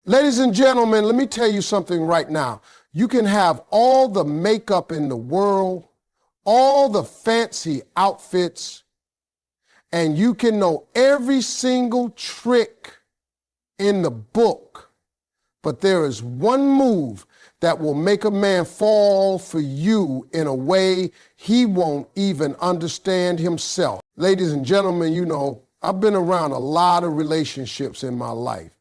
Ladies and gentlemen, let me tell you something right now. You can have all the makeup in the world, all the fancy outfits, and you can know every single trick in the book. But there is one move that will make a man fall for you in a way he won't even understand himself. Ladies and gentlemen, you know, I've been around a lot of relationships in my life.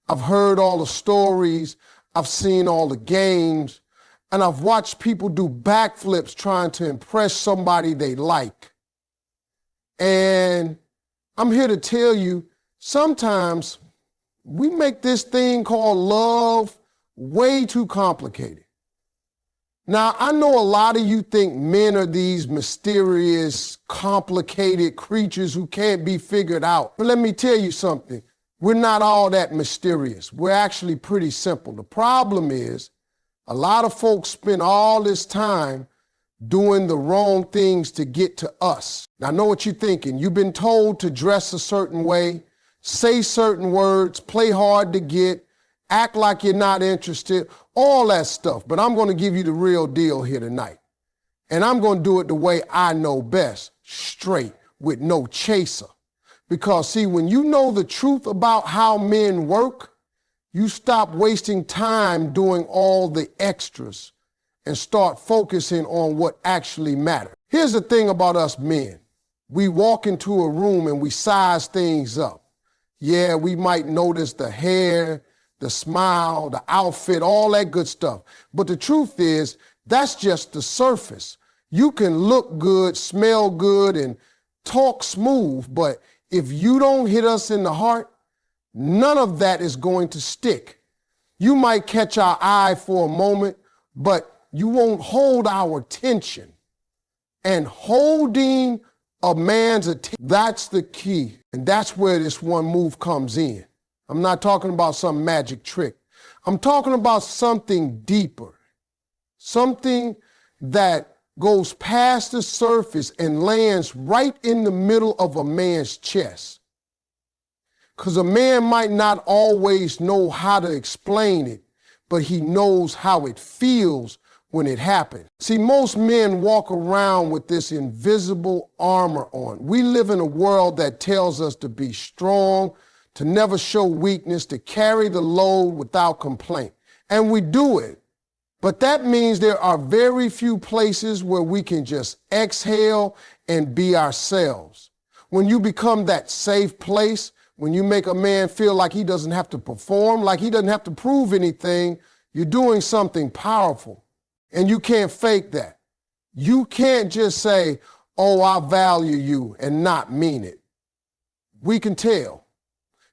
I've heard all the stories, I've seen all the games, and I've watched people do backflips trying to impress somebody they like. And I'm here to tell you, sometimes we make this thing called love way too complicated. Now, I know a lot of you think men are these mysterious, complicated creatures who can't be figured out. But let me tell you something. We're not all that mysterious. We're actually pretty simple. The problem is a lot of folks spend all this time doing the wrong things to get to us. Now, I know what you're thinking. You've been told to dress a certain way, say certain words, play hard to get, act like you're not interested, all that stuff. But I'm going to give you the real deal here tonight. And I'm going to do it the way I know best, straight, with no chaser. Because, see, when you know the truth about how men work, you stop wasting time doing all the extras and start focusing on what actually matters. Here's the thing about us men. We walk into a room and we size things up. Yeah, we might notice the hair, the smile, the outfit, all that good stuff. But the truth is, that's just the surface. You can look good, smell good, and talk smooth, but if you don't hit us in the heart, none of that is going to stick. You might catch our eye for a moment, but you won't hold our attention. And holding a man's attention, that's the key. And that's where this one move comes in. I'm not talking about some magic trick. I'm talking about something deeper, something that goes past the surface and lands right in the middle of a man's chest. Because a man might not always know how to explain it, but he knows how it feels when it happens. See, most men walk around with this invisible armor on. We live in a world that tells us to be strong, to never show weakness, to carry the load without complaint. And we do it. But that means there are very few places where we can just exhale and be ourselves. When you become that safe place, when you make a man feel like he doesn't have to perform, like he doesn't have to prove anything, you're doing something powerful. And you can't fake that. You can't just say, oh, I value you, and not mean it. We can tell.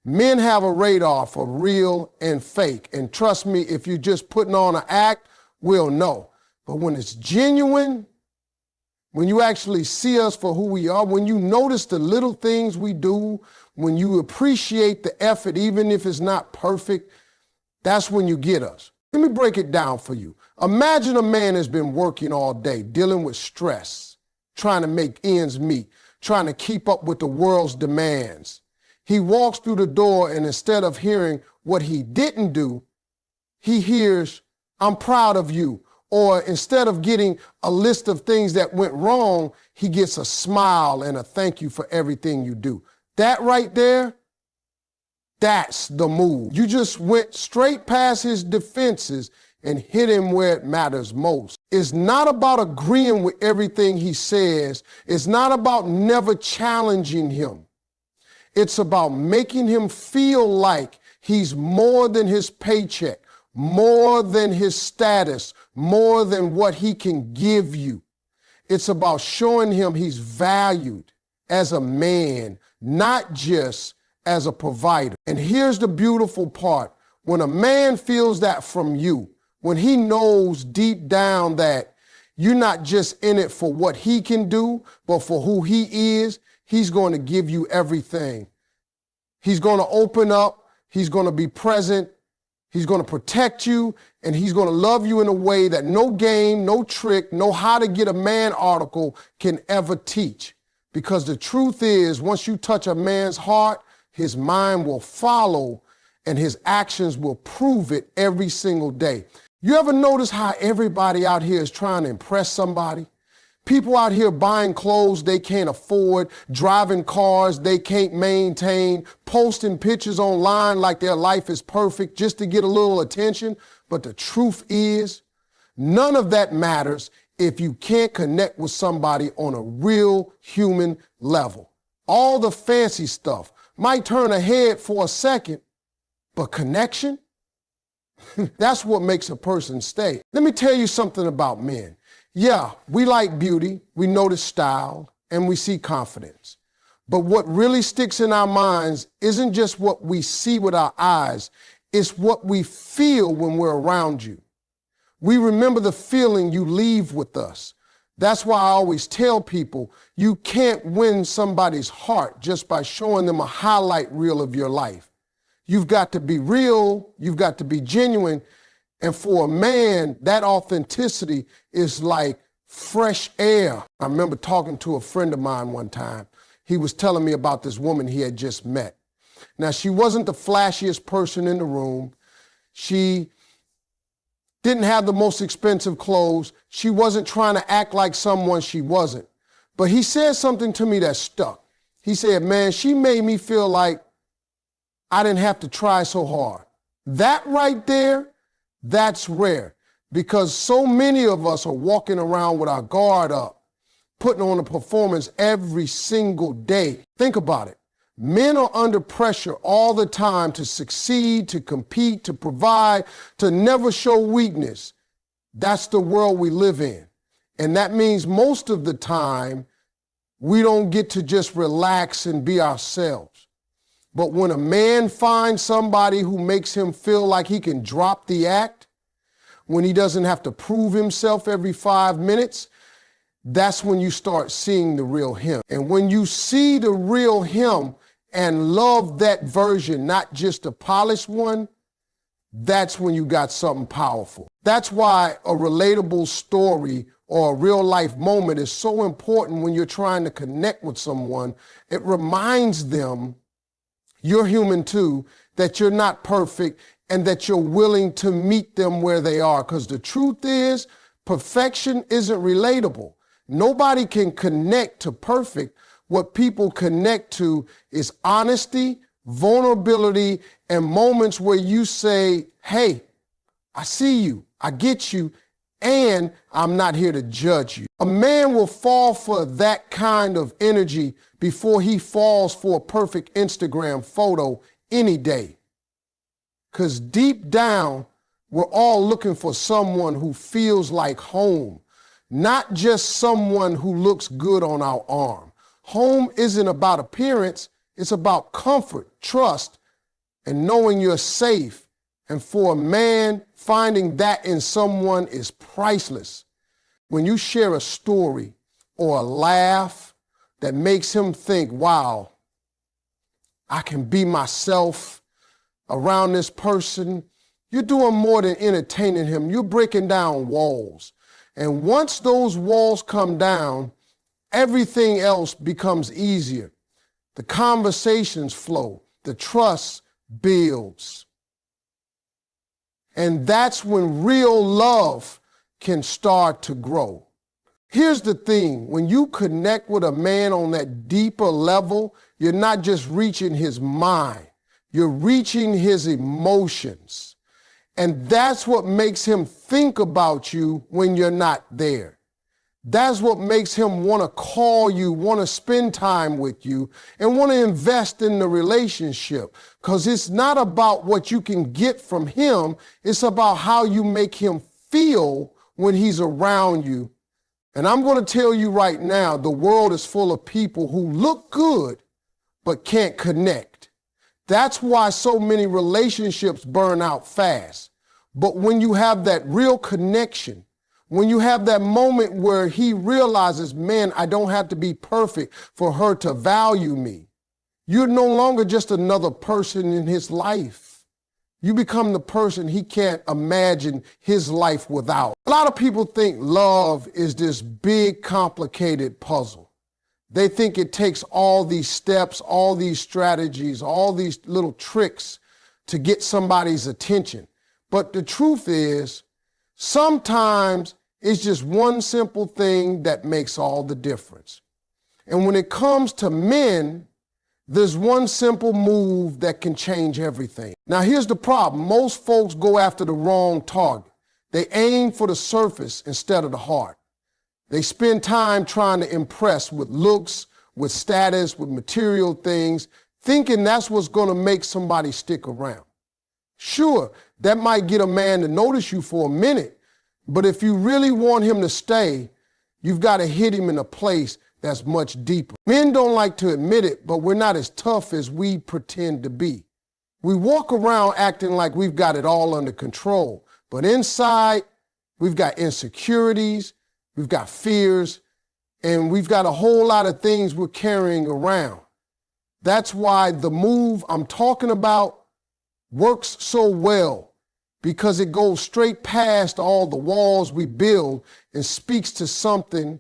Men have a radar for real and fake. And trust me, if you're just putting on an act, we'll know. But when it's genuine, when you actually see us for who we are, when you notice the little things we do, when you appreciate the effort, even if it's not perfect, that's when you get us. Let me break it down for you. Imagine a man has been working all day, dealing with stress, trying to make ends meet, trying to keep up with the world's demands. He walks through the door, and instead of hearing what he didn't do, he hears, I'm proud of you. Or instead of getting a list of things that went wrong, he gets a smile and a thank you for everything you do. That right there, that's the move. You just went straight past his defenses and hit him where it matters most. It's not about agreeing with everything he says. It's not about never challenging him. It's about making him feel like he's more than his paycheck, more than his status, more than what he can give you. It's about showing him he's valued as a man, not just as a provider. And here's the beautiful part. When a man feels that from you, when he knows deep down that you're not just in it for what he can do, but for who he is, he's going to give you everything. He's going to open up. He's going to be present. He's going to protect you, and he's going to love you in a way that no game, no trick, no how to get a man article can ever teach. Because the truth is, once you touch a man's heart, his mind will follow, and his actions will prove it every single day. You ever notice how everybody out here is trying to impress somebody? People out here buying clothes they can't afford, driving cars they can't maintain, posting pictures online like their life is perfect just to get a little attention. But the truth is, none of that matters if you can't connect with somebody on a real human level. All the fancy stuff might turn a head for a second, but connection? That's what makes a person stay. Let me tell you something about men. Yeah, we like beauty, we notice style, and we see confidence. But what really sticks in our minds isn't just what we see with our eyes, it's what we feel when we're around you. We remember the feeling you leave with us. That's why I always tell people you can't win somebody's heart just by showing them a highlight reel of your life. You've got to be real, you've got to be genuine, and for a man, that authenticity is like fresh air. I remember talking to a friend of mine one time. He was telling me about this woman he had just met. Now, she wasn't the flashiest person in the room. She didn't have the most expensive clothes. She wasn't trying to act like someone she wasn't. But he said something to me that stuck. He said, man, she made me feel like I didn't have to try so hard. That right there, that's rare, because so many of us are walking around with our guard up, putting on a performance every single day. Think about it. Men are under pressure all the time to succeed, to compete, to provide, to never show weakness. That's the world we live in. And that means most of the time, we don't get to just relax and be ourselves. But when a man finds somebody who makes him feel like he can drop the act, when he doesn't have to prove himself every 5 minutes, that's when you start seeing the real him. And when you see the real him and love that version, not just a polished one, that's when you got something powerful. That's why a relatable story or a real life moment is so important when you're trying to connect with someone. It reminds them you're human too, that you're not perfect, and that you're willing to meet them where they are. Because the truth is, perfection isn't relatable. Nobody can connect to perfect. What people connect to is honesty, vulnerability, and moments where you say, hey, I see you, I get you, and I'm not here to judge you. A man will fall for that kind of energy before he falls for a perfect Instagram photo any day. Because deep down, we're all looking for someone who feels like home, not just someone who looks good on our arm. Home isn't about appearance, it's about comfort, trust, and knowing you're safe. And for a man, finding that in someone is priceless. When you share a story or a laugh that makes him think, wow, I can be myself around this person, you're doing more than entertaining him. You're breaking down walls. And once those walls come down, everything else becomes easier. The conversations flow, the trust builds. And that's when real love can start to grow. Here's the thing, when you connect with a man on that deeper level, you're not just reaching his mind, you're reaching his emotions. And that's what makes him think about you when you're not there. That's what makes him want to call you, want to spend time with you, and want to invest in the relationship. Because it's not about what you can get from him. It's about how you make him feel when he's around you. And I'm going to tell you right now, the world is full of people who look good, but can't connect. That's why so many relationships burn out fast. But when you have that real connection, when you have that moment where he realizes, man, I don't have to be perfect for her to value me. You're no longer just another person in his life. You become the person he can't imagine his life without. A lot of people think love is this big, complicated puzzle. They think it takes all these steps, all these strategies, all these little tricks to get somebody's attention. But the truth is, sometimes it's just one simple thing that makes all the difference. And when it comes to men, there's one simple move that can change everything. Now, here's the problem. Most folks go after the wrong target. They aim for the surface instead of the heart. They spend time trying to impress with looks, with status, with material things, thinking that's what's going to make somebody stick around. Sure, that might get a man to notice you for a minute, but if you really want him to stay, you've got to hit him in a place that's much deeper. Men don't like to admit it, but we're not as tough as we pretend to be. We walk around acting like we've got it all under control, but inside, we've got insecurities, we've got fears, and we've got a whole lot of things we're carrying around. That's why the move I'm talking about works so well, because it goes straight past all the walls we build and speaks to something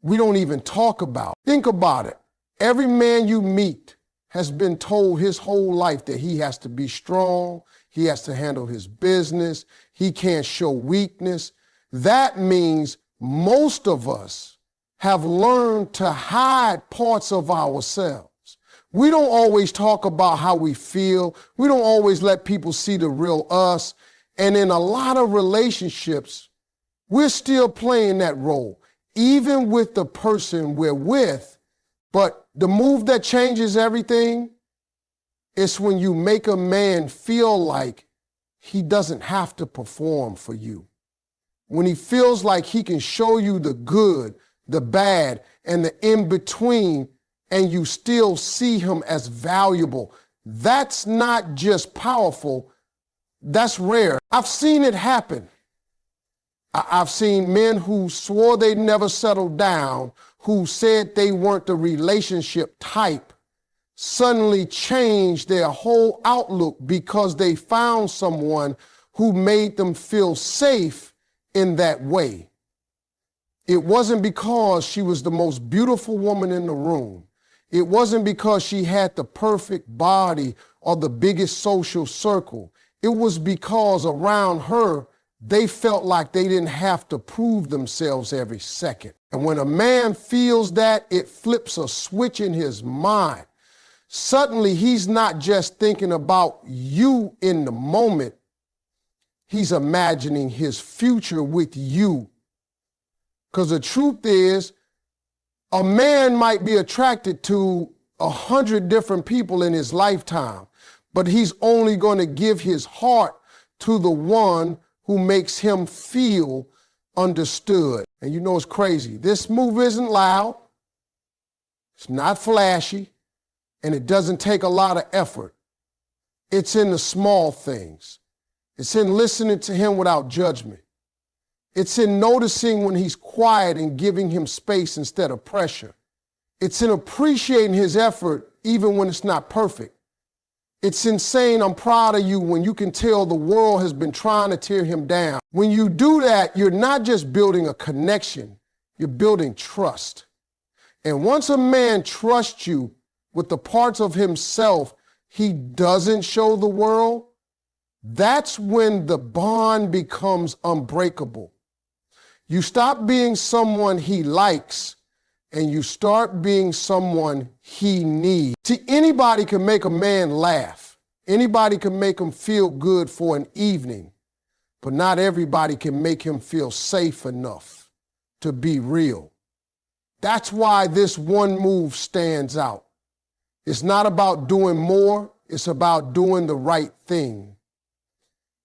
we don't even talk about. Think about it. Every man you meet has been told his whole life that he has to be strong, he has to handle his business, he can't show weakness. That means most of us have learned to hide parts of ourselves. We don't always talk about how we feel. We don't always let people see the real us. And in a lot of relationships, we're still playing that role, even with the person we're with. But the move that changes everything is when you make a man feel like he doesn't have to perform for you. When he feels like he can show you the good, the bad, and the in-between, and you still see him as valuable. That's not just powerful, that's rare. I've seen it happen. I've seen men who swore they'd never settle down, who said they weren't the relationship type, suddenly change their whole outlook because they found someone who made them feel safe in that way. It wasn't because she was the most beautiful woman in the room. It wasn't because she had the perfect body or the biggest social circle. It was because around her, they felt like they didn't have to prove themselves every second. And when a man feels that, it flips a switch in his mind. Suddenly, he's not just thinking about you in the moment. He's imagining his future with you. Because the truth is, a man might be attracted to 100 different people in his lifetime, but he's only going to give his heart to the one who makes him feel understood. And you know it's crazy. This move isn't loud, it's not flashy, and it doesn't take a lot of effort. It's in the small things. It's in listening to him without judgment. It's in noticing when he's quiet and giving him space instead of pressure. It's in appreciating his effort even when it's not perfect. It's in saying, I'm proud of you, when you can tell the world has been trying to tear him down. When you do that, you're not just building a connection, you're building trust. And once a man trusts you with the parts of himself he doesn't show the world, that's when the bond becomes unbreakable. You stop being someone he likes and you start being someone he needs. See, anybody can make a man laugh. Anybody can make him feel good for an evening, but not everybody can make him feel safe enough to be real. That's why this one move stands out. It's not about doing more, it's about doing the right thing.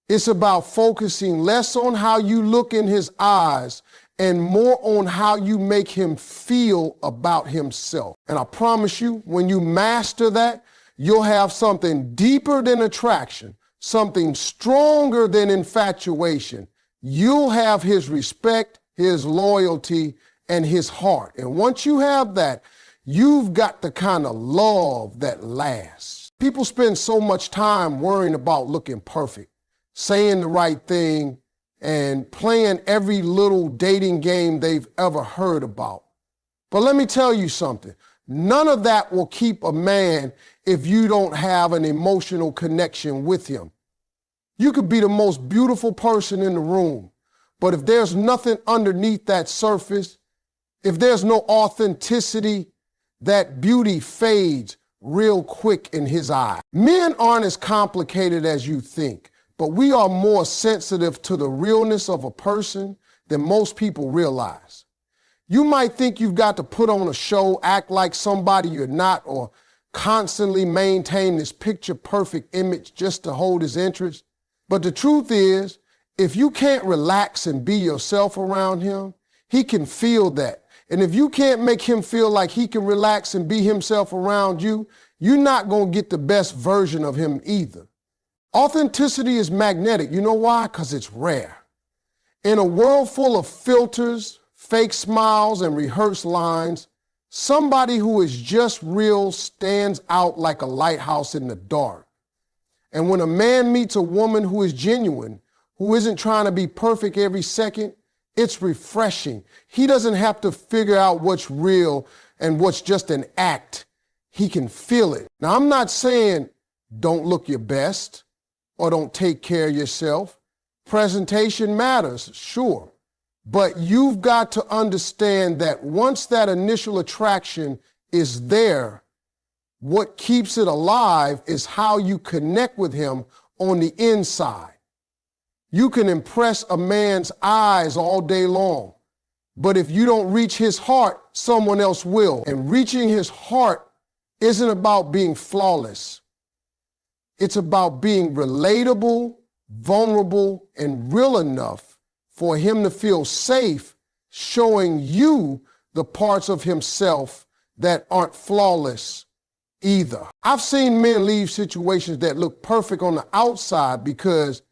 It's about focusing less on how you look in his eyes and more on how you make him feel about himself. And I promise you, when you master that, you'll have something deeper than attraction, something stronger than infatuation. You'll have his respect, his loyalty, and his heart. And once you have that, you've got the kind of love that lasts. People spend so much time worrying about looking perfect, saying the right thing, and playing every little dating game they've ever heard about. But let me tell you something. None of that will keep a man if you don't have an emotional connection with him. You could be the most beautiful person in the room, but if there's nothing underneath that surface, if there's no authenticity, that beauty fades real quick in his eye. Men aren't as complicated as you think, but we are more sensitive to the realness of a person than most people realize. You might think you've got to put on a show, act like somebody you're not, or constantly maintain this picture-perfect image just to hold his interest. But the truth is, if you can't relax and be yourself around him, he can feel that. And if you can't make him feel like he can relax and be himself around you, you're not going to get the best version of him either. Authenticity is magnetic. You know why? Because it's rare. In a world full of filters, fake smiles, and rehearsed lines, somebody who is just real stands out like a lighthouse in the dark. And when a man meets a woman who is genuine, who isn't trying to be perfect every second, it's refreshing. He doesn't have to figure out what's real and what's just an act. He can feel it. Now, I'm not saying don't look your best or don't take care of yourself. Presentation matters, sure. But you've got to understand that once that initial attraction is there, what keeps it alive is how you connect with him on the inside. You can impress a man's eyes all day long, but if you don't reach his heart, someone else will. And reaching his heart isn't about being flawless. It's about being relatable, vulnerable, and real enough for him to feel safe showing you the parts of himself that aren't flawless either. I've seen men leave situations that look perfect on the outside because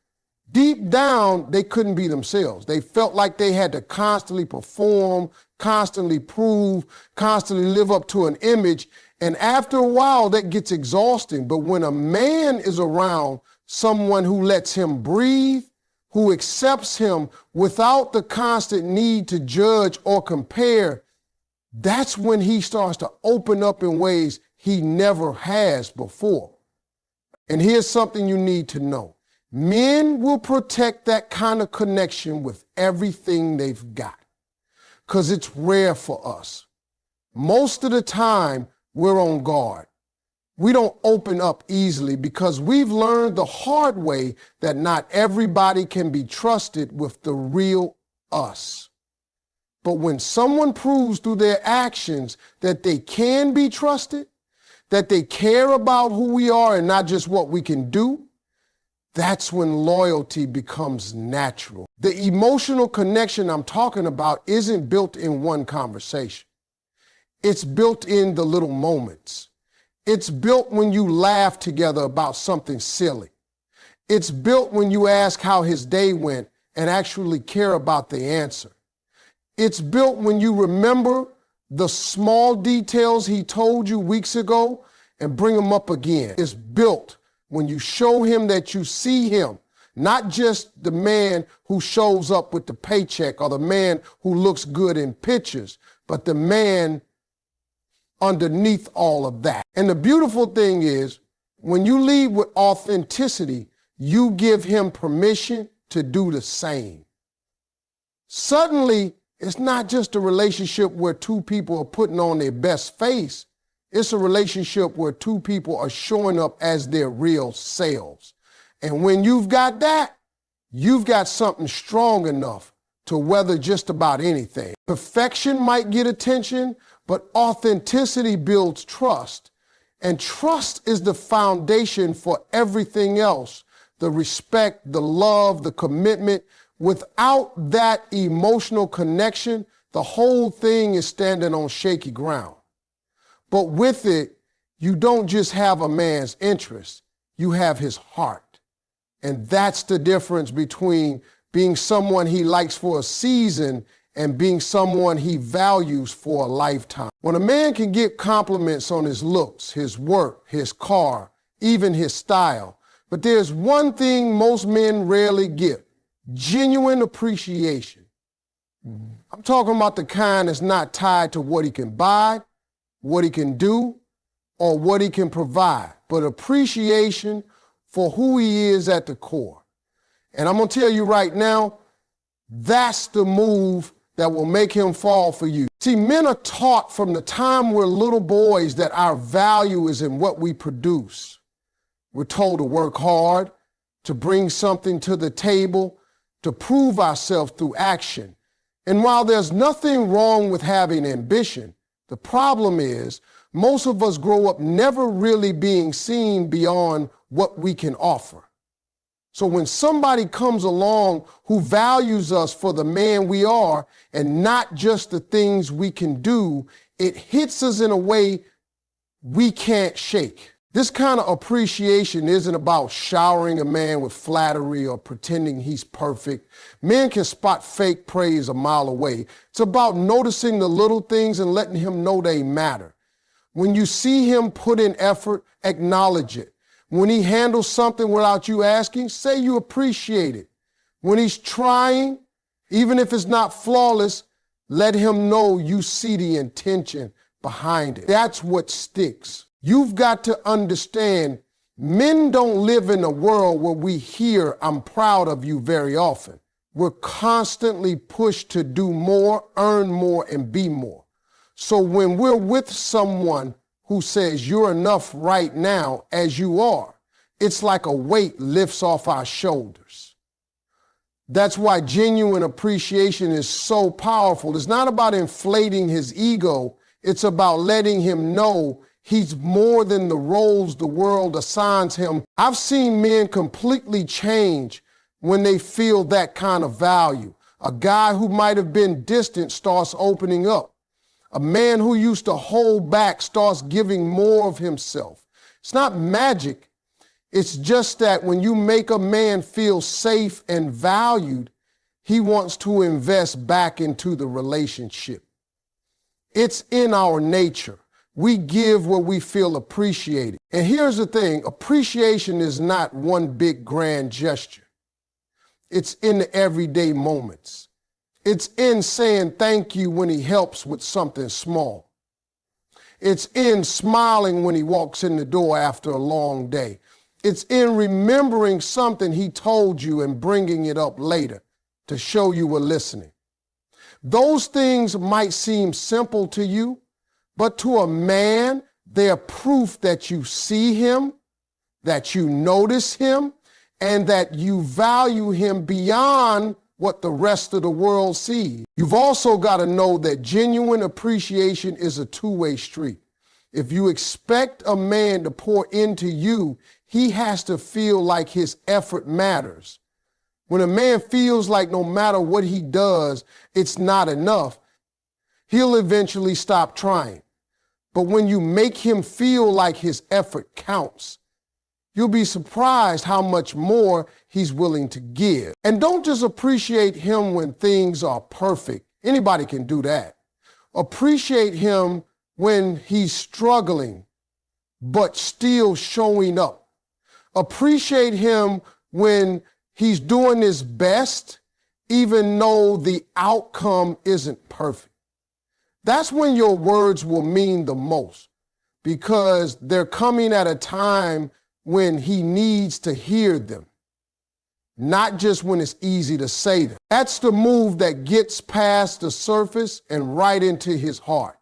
deep down, they couldn't be themselves. They felt like they had to constantly perform, constantly prove, constantly live up to an image. And after a while, that gets exhausting. But when a man is around someone who lets him breathe, who accepts him without the constant need to judge or compare, that's when he starts to open up in ways he never has before. And here's something you need to know. Men will protect that kind of connection with everything they've got, because it's rare for us. Most of the time, we're on guard. We don't open up easily because we've learned the hard way that not everybody can be trusted with the real us. But when someone proves through their actions that they can be trusted, that they care about who we are and not just what we can do, that's when loyalty becomes natural. The emotional connection I'm talking about isn't built in one conversation. It's built in the little moments. It's built when you laugh together about something silly. It's built when you ask how his day went and actually care about the answer. It's built when you remember the small details he told you weeks ago and bring them up again. It's built when you show him that you see him, not just the man who shows up with the paycheck or the man who looks good in pictures, but the man underneath all of that. And the beautiful thing is, when you lead with authenticity, you give him permission to do the same. Suddenly, it's not just a relationship where two people are putting on their best face. It's a relationship where two people are showing up as their real selves. And when you've got that, you've got something strong enough to weather just about anything. Perfection might get attention, but authenticity builds trust. And trust is the foundation for everything else. The respect, the love, the commitment. Without that emotional connection, the whole thing is standing on shaky ground. But with it, you don't just have a man's interest, you have his heart. And that's the difference between being someone he likes for a season and being someone he values for a lifetime. When a man can get compliments on his looks, his work, his car, even his style, but there's one thing most men rarely get: genuine appreciation. I'm talking about the kind that's not tied to what he can buy, what he can do, or what he can provide, but appreciation for who he is at the core. And I'm going to tell you right now, that's the move that will make him fall for you. See, men are taught from the time we're little boys that our value is in what we produce. We're told to work hard, to bring something to the table, to prove ourselves through action. And while there's nothing wrong with having ambition, the problem is most of us grow up never really being seen beyond what we can offer. So when somebody comes along who values us for the man we are and not just the things we can do, it hits us in a way we can't shake. This kind of appreciation isn't about showering a man with flattery or pretending he's perfect. Men can spot fake praise a mile away. It's about noticing the little things and letting him know they matter. When you see him put in effort, acknowledge it. When he handles something without you asking, say you appreciate it. When he's trying, even if it's not flawless, let him know you see the intention behind it. That's what sticks. You've got to understand, men don't live in a world where we hear, "I'm proud of you" very often. We're constantly pushed to do more, earn more, and be more. So when we're with someone who says you're enough right now as you are, it's like a weight lifts off our shoulders. That's why genuine appreciation is so powerful. It's not about inflating his ego. It's about letting him know he's more than the roles the world assigns him. I've seen men completely change when they feel that kind of value. A guy who might have been distant starts opening up. A man who used to hold back starts giving more of himself. It's not magic. It's just that when you make a man feel safe and valued, he wants to invest back into the relationship. It's in our nature. We give where we feel appreciated. And here's the thing, appreciation is not one big grand gesture. It's in the everyday moments. It's in saying thank you when he helps with something small. It's in smiling when he walks in the door after a long day. It's in remembering something he told you and bringing it up later to show you were listening. Those things might seem simple to you, but to a man, they're proof that you see him, that you notice him, and that you value him beyond what the rest of the world sees. You've also got to know that genuine appreciation is a two-way street. If you expect a man to pour into you, he has to feel like his effort matters. When a man feels like no matter what he does, it's not enough, he'll eventually stop trying. But when you make him feel like his effort counts, you'll be surprised how much more he's willing to give. And don't just appreciate him when things are perfect. Anybody can do that. Appreciate him when he's struggling, but still showing up. Appreciate him when he's doing his best, even though the outcome isn't perfect. That's when your words will mean the most, because they're coming at a time when he needs to hear them, not just when it's easy to say them. That's the move that gets past the surface and right into his heart.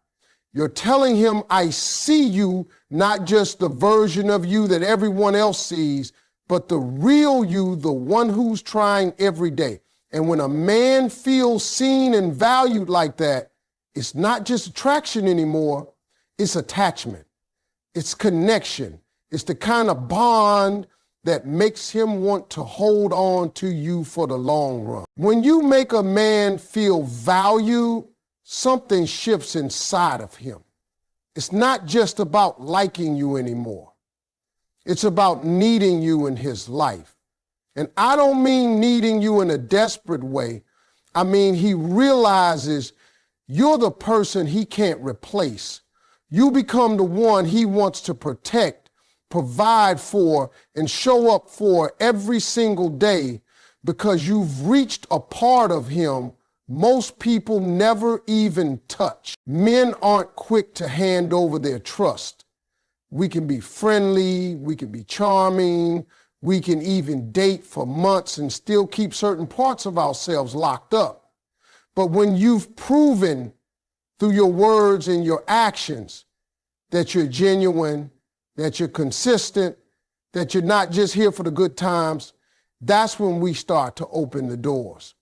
You're telling him, I see you, not just the version of you that everyone else sees, but the real you, the one who's trying every day. And when a man feels seen and valued like that, it's not just attraction anymore, it's attachment, it's connection. It's the kind of bond that makes him want to hold on to you for the long run. When you make a man feel valued, something shifts inside of him. It's not just about liking you anymore. It's about needing you in his life. And I don't mean needing you in a desperate way. I mean, he realizes you're the person he can't replace. You become the one he wants to protect, provide for, and show up for every single day, because you've reached a part of him most people never even touch. Men aren't quick to hand over their trust. We can be friendly, we can be charming, we can even date for months and still keep certain parts of ourselves locked up. But when you've proven through your words and your actions that you're genuine, that you're consistent, that you're not just here for the good times, that's when we start to open the doors.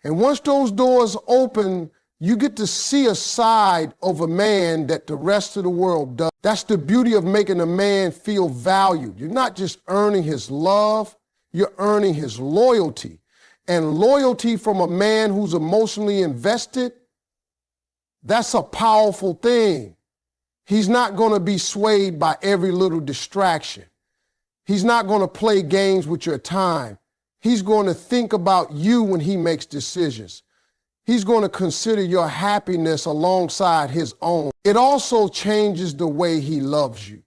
And once those doors open, you get to see a side of a man that the rest of the world does. That's the beauty of making a man feel valued. You're not just earning his love, you're earning his loyalty. And loyalty from a man who's emotionally invested, that's a powerful thing. He's not going to be swayed by every little distraction. He's not going to play games with your time. He's going to think about you when he makes decisions. He's going to consider your happiness alongside his own. It also changes the way he loves you.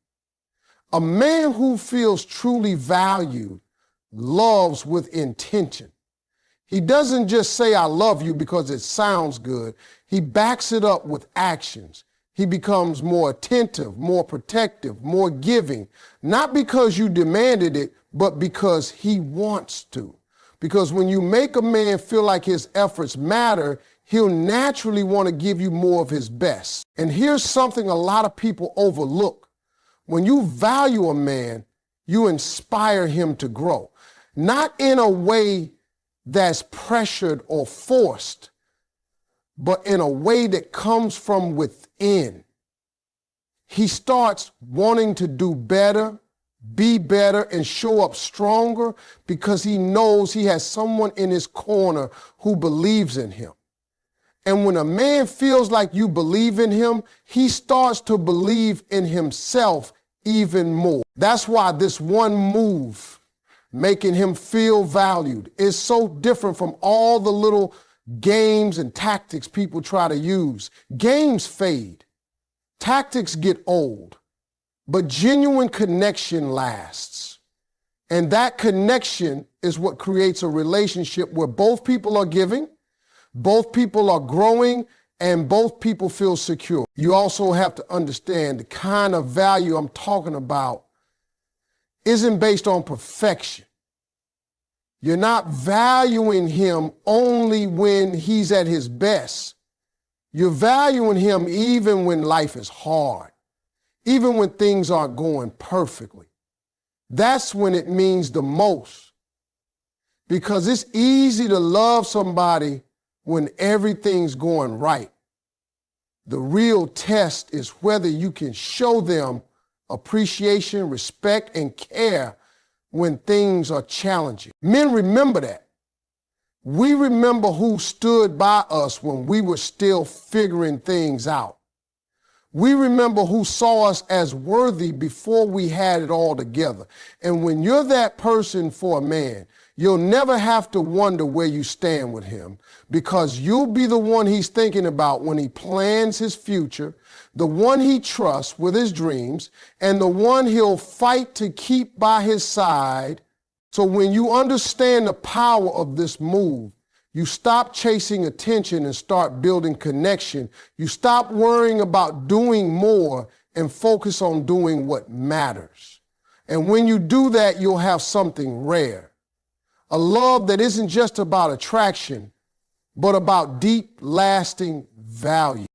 A man who feels truly valued loves with intention. He doesn't just say, I love you because it sounds good. He backs it up with actions. He becomes more attentive, more protective, more giving, not because you demanded it, but because he wants to. Because when you make a man feel like his efforts matter, he'll naturally want to give you more of his best. And here's something a lot of people overlook. When you value a man, you inspire him to grow. Not in a way that's pressured or forced, but in a way that comes from within. He starts wanting to do better, be better, and show up stronger because he knows he has someone in his corner who believes in him. And when a man feels like you believe in him, he starts to believe in himself even more. That's why this one move, making him feel valued, is so different from all the little games and tactics people try to use. Games fade. Tactics get old. But genuine connection lasts. And that connection is what creates a relationship where both people are giving, both people are growing, and both people feel secure. You also have to understand the kind of value I'm talking about isn't based on perfection. You're not valuing him only when he's at his best. You're valuing him even when life is hard, even when things aren't going perfectly. That's when it means the most. Because it's easy to love somebody when everything's going right. The real test is whether you can show them appreciation, respect, and care when things are challenging. Men remember that. We remember who stood by us when we were still figuring things out. We remember who saw us as worthy before we had it all together. And when you're that person for a man, you'll never have to wonder where you stand with him, because you'll be the one he's thinking about when he plans his future, the one he trusts with his dreams, and the one he'll fight to keep by his side. So when you understand the power of this move, you stop chasing attention and start building connection. You stop worrying about doing more and focus on doing what matters. And when you do that, you'll have something rare. A love that isn't just about attraction, but about deep, lasting value.